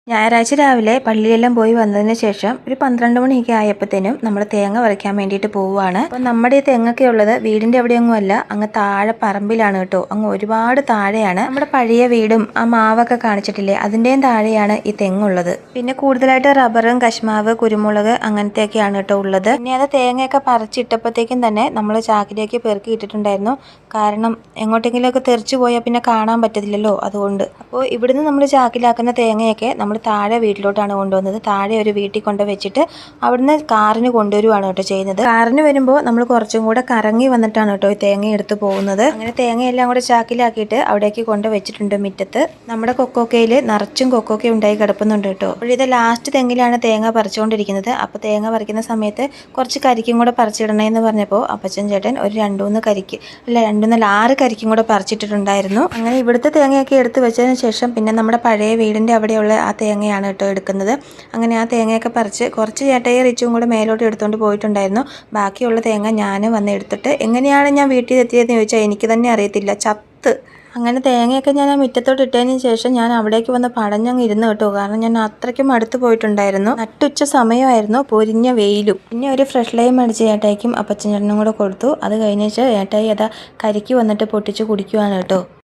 ഞായറാഴ്ച രാവിലെ പള്ളിയെല്ലാം പോയി വന്നതിന് ശേഷം ഒരു 12 മണിയൊക്കെ ആയപ്പോഴത്തേനും നമ്മൾ തേങ്ങ പറിക്കാൻ വേണ്ടിയിട്ട് പോവുകയാണ്. അപ്പം നമ്മുടെ ഈ തെങ്ങൊക്കെ ഉള്ളത് വീടിൻ്റെ എവിടെയൊന്നും അല്ല, അങ്ങ് താഴെ പറമ്പിലാണ് കേട്ടോ. അങ്ങ് ഒരുപാട് താഴെയാണ്. നമ്മുടെ പഴയ വീടും ആ മാവൊക്കെ കാണിച്ചിട്ടില്ലേ, അതിൻ്റെയും താഴെയാണ് ഈ തെങ്ങുള്ളത്. പിന്നെ കൂടുതലായിട്ട് റബ്ബറും കശുമാവ് കുരുമുളക് അങ്ങനത്തെയൊക്കെയാണ് കേട്ടോ ഉള്ളത്. പിന്നെ അത് തേങ്ങയൊക്കെ പറിച്ചിട്ടപ്പോഴത്തേക്കും തന്നെ നമ്മൾ ചാക്കിലേക്ക് പെറുക്കി ഇട്ടിട്ടുണ്ടായിരുന്നു. കാരണം എങ്ങോട്ടെങ്കിലുമൊക്കെ തെറിച്ചു പോയാൽ പിന്നെ കാണാൻ പറ്റത്തില്ലല്ലോ, അതുകൊണ്ട്. അപ്പോൾ ഇവിടുന്ന് നമ്മൾ ചാക്കിലാക്കുന്ന തേങ്ങയൊക്കെ നമ്മൾ താഴെ വീട്ടിലോട്ടാണ് കൊണ്ടുവന്നത്. താഴെ ഒരു വീട്ടിൽ കൊണ്ട് വെച്ചിട്ട് അവിടുന്ന് കാറിന് കൊണ്ടുവരുവാണ് കേട്ടോ ചെയ്യുന്നത്. കാറിന് വരുമ്പോൾ നമ്മൾ കുറച്ചും കൂടെ കറങ്ങി വന്നിട്ടാണ് കേട്ടോ ഈ തേങ്ങ എടുത്ത് പോകുന്നത്. അങ്ങനെ തേങ്ങയെല്ലാം കൂടെ ചാക്കിലാക്കിയിട്ട് അവിടേക്ക് കൊണ്ട് വെച്ചിട്ടുണ്ട് മുറ്റത്ത്. നമ്മുടെ കൊക്കോക്കയിൽ നിറച്ചും കൊക്കോക്ക ഉണ്ടായി കിടപ്പുന്നുണ്ട് കേട്ടോ. അപ്പോൾ ഇത് ലാസ്റ്റ് തെങ്ങിലാണ് തേങ്ങ പറിച്ചുകൊണ്ടിരിക്കുന്നത്. അപ്പോൾ തേങ്ങ പറിക്കുന്ന സമയത്ത് കുറച്ച് കരിക്കും കൂടെ പറിച്ചിടണേന്ന് പറഞ്ഞപ്പോൾ അപ്പച്ചൻ ചേട്ടൻ ഒരു 2-3 കരിക്ക് അല്ല 6 കരിക്കും കൂടെ പറിച്ചിട്ടിട്ടുണ്ടായിരുന്നു. അങ്ങനെ ഇവിടുത്തെ തേങ്ങയൊക്കെ എടുത്ത് വെച്ചതിന് ശേഷം പിന്നെ നമ്മുടെ പഴയ വീടിൻ്റെ അവിടെയുള്ള ആ തേങ്ങയാണ് കേട്ടോ എടുക്കുന്നത്. അങ്ങനെ ആ തേങ്ങയൊക്കെ പറിച്ച് കുറച്ച് ചേട്ടയെ റിച്ചും കൂടെ മേലോട്ട് എടുത്തുകൊണ്ട് പോയിട്ടുണ്ടായിരുന്നു. ബാക്കിയുള്ള തേങ്ങ ഞാൻ വന്ന് എടുത്തിട്ട് എങ്ങനെയാണ് ഞാൻ വീട്ടിൽ എത്തിയതെന്ന് ചോദിച്ചാൽ എനിക്ക് തന്നെ അറിയത്തില്ല, ചത്ത്. അങ്ങനെ തേങ്ങയൊക്കെ ഞാൻ ആ മുറ്റത്തോട്ട് ഇട്ടതിന് ശേഷം ഞാൻ അവിടേക്ക് വന്ന് പടഞ്ഞങ്ങ് ഇരുന്ന് കേട്ടോ. കാരണം ഞാൻ അത്രയ്ക്കും അടുത്ത് പോയിട്ടുണ്ടായിരുന്നു. നട്ടുച്ച സമയമായിരുന്നു, പൊരിഞ്ഞ വെയിലും. പിന്നെ ഒരു ഫ്രഷ് ലൈം അടിച്ച് ഏട്ടായിക്കും അപ്പച്ചൻ ചേട്ടനും കൂടെ കൊടുത്തു. അത് കഴിഞ്ഞിട്ട് ഏട്ടായി അതാ കരിക്ക് വന്നിട്ട് പൊട്ടിച്ച് കുടിക്കുവാണ് കേട്ടോ.